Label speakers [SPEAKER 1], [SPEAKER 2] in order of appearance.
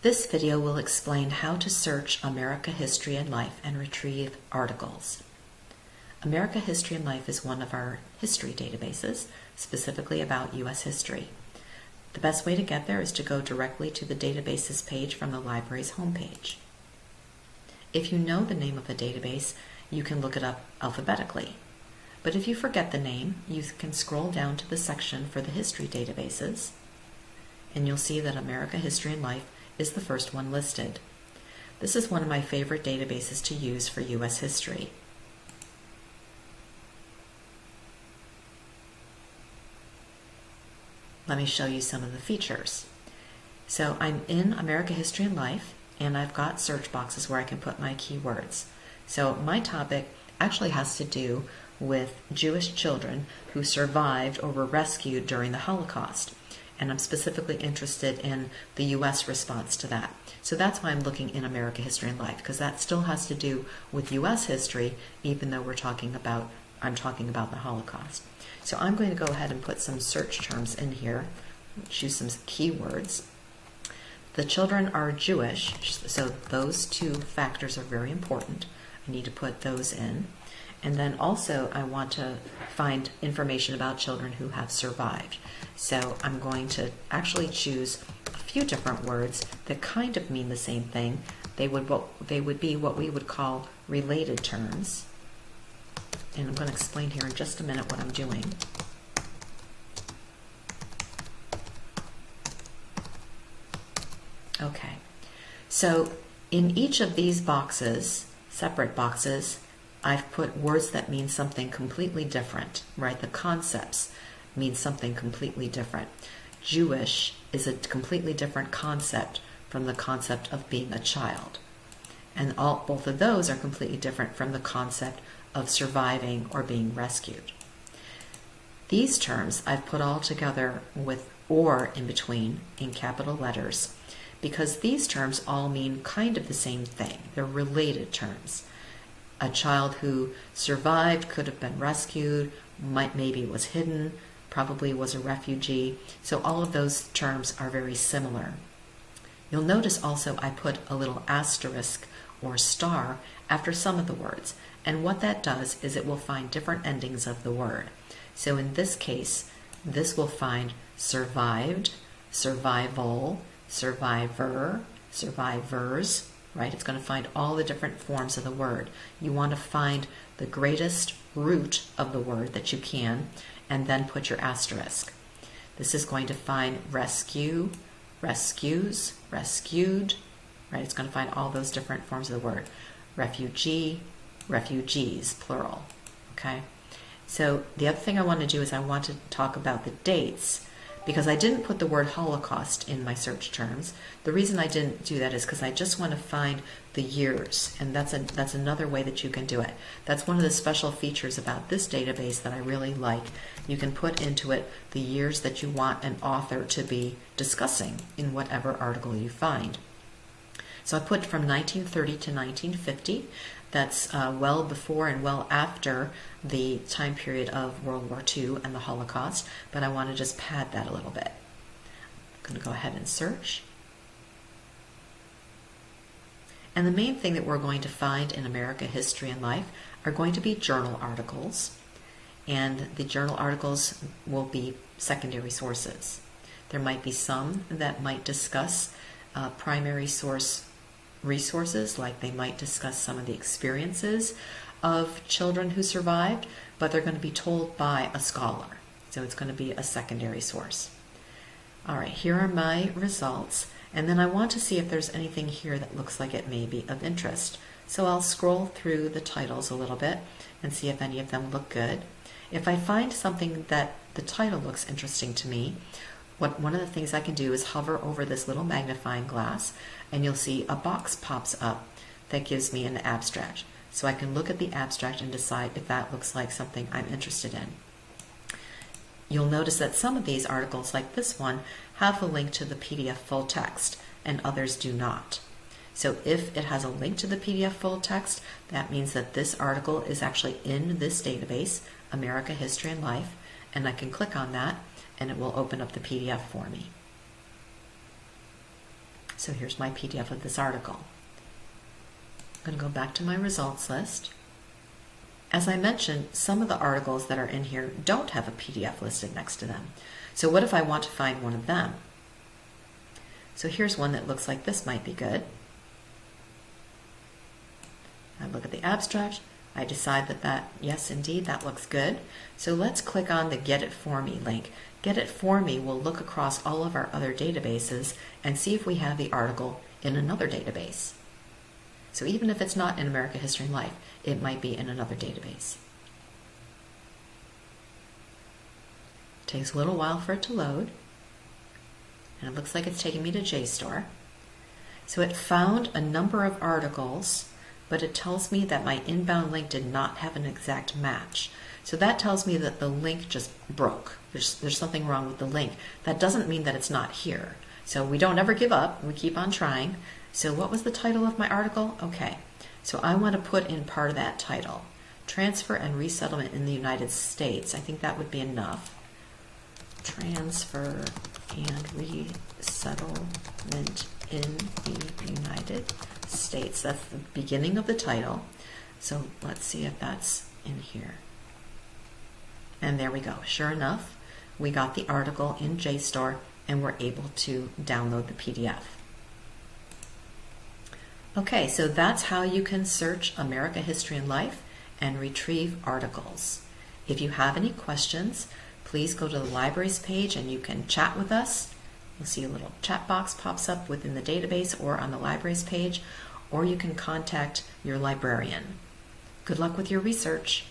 [SPEAKER 1] This video will explain how to search America History and Life and retrieve articles. America History and Life is one of our history databases, specifically about U.S. history. The best way to get there is to go directly to the databases page from the library's homepage. If you know the name of a database, you can look it up alphabetically. But if you forget the name, you can scroll down to the section for the history databases, and you'll see that America History and Life is the first one listed. This is one of my favorite databases to use for U.S. history. Let me show you some of the features. So I'm in America History and Life, and I've got search boxes where I can put my keywords. So my topic actually has to do with Jewish children who survived or were rescued during the Holocaust. And I'm specifically interested in the U.S. response to that. So that's why I'm looking in America History and Life, because that still has to do with U.S. history, even though I'm talking about the Holocaust. So I'm going to go ahead and put some search terms in here, choose some keywords. The children are Jewish, so those two factors are very important. I need to put those in. And then also I want to find information about children who have survived. So I'm going to actually choose a few different words that kind of mean the same thing. They would be what we would call related terms. And I'm going to explain here in just a minute what I'm doing. Okay, so in each of these boxes, separate boxes, I've put words that mean something completely different, right? The concepts mean something completely different. Jewish is a completely different concept from the concept of being a child. And both of those are completely different from the concept of surviving or being rescued. These terms I've put all together with "or" in between in capital letters because these terms all mean kind of the same thing. They're related terms. A child who survived could have been rescued, maybe was hidden, probably was a refugee. So all of those terms are very similar. You'll notice also I put a little asterisk or star after some of the words. And what that does is it will find different endings of the word. So in this case, this will find survived, survival, survivor, survivors, right? It's going to find all the different forms of the word. You want to find the greatest root of the word that you can, and then put your asterisk. This is going to find rescue, rescues, rescued, right? It's going to find all those different forms of the word. Refugee, refugees, plural, okay? So the other thing I want to do is I want to talk about the dates, because I didn't put the word Holocaust in my search terms. The reason I didn't do that is because I just want to find the years, and that's another way that you can do it. That's one of the special features about this database that I really like. You can put into it the years that you want an author to be discussing in whatever article you find. So I put from 1930 to 1950. That's well before and well after the time period of World War II and the Holocaust, but I want to just pad that a little bit. I'm going to go ahead and search. And the main thing that we're going to find in America History and Life are going to be journal articles, and the journal articles will be secondary sources. There might be some that might discuss primary source resources, like they might discuss some of the experiences of children who survived, but they're going to be told by a scholar. So it's going to be a secondary source. All right, here are my results, and then I want to see if there's anything here that looks like it may be of interest. So I'll scroll through the titles a little bit and see if any of them look good. If I find something that the title looks interesting to me, one of the things I can do is hover over this little magnifying glass, and you'll see a box pops up that gives me an abstract. So I can look at the abstract and decide if that looks like something I'm interested in. You'll notice that some of these articles, like this one, have a link to the PDF full text, and others do not. So if it has a link to the PDF full text, that means that this article is actually in this database, America History and Life, and I can click on that, and it will open up the PDF for me. So here's my PDF of this article. I'm going to go back to my results list. As I mentioned, some of the articles that are in here don't have a PDF listed next to them. So what if I want to find one of them? So here's one that looks like this might be good. I look at the abstract. I decide that yes, indeed, that looks good. So let's click on the Get It For Me link. Get It For Me will look across all of our other databases and see if we have the article in another database. So even if it's not in America History and Life, it might be in another database. It takes a little while for it to load. And it looks like it's taking me to JSTOR. So it found a number of articles, but it tells me that my inbound link did not have an exact match. So that tells me that the link just broke. There's something wrong with the link. That doesn't mean that it's not here. So we don't ever give up. We keep on trying. So what was the title of my article? Okay. So I want to put in part of that title. Transfer and Resettlement in the United States. I think that would be enough. Transfer and Resettlement in the United States. That's the beginning of the title. So let's see if that's in here. And there we go. Sure enough, we got the article in JSTOR and we're able to download the PDF. Okay, so that's how you can search America History and Life and retrieve articles. If you have any questions, please go to the libraries page and you can chat with us. You'll see a little chat box pops up within the database or on the libraries page, or you can contact your librarian. Good luck with your research.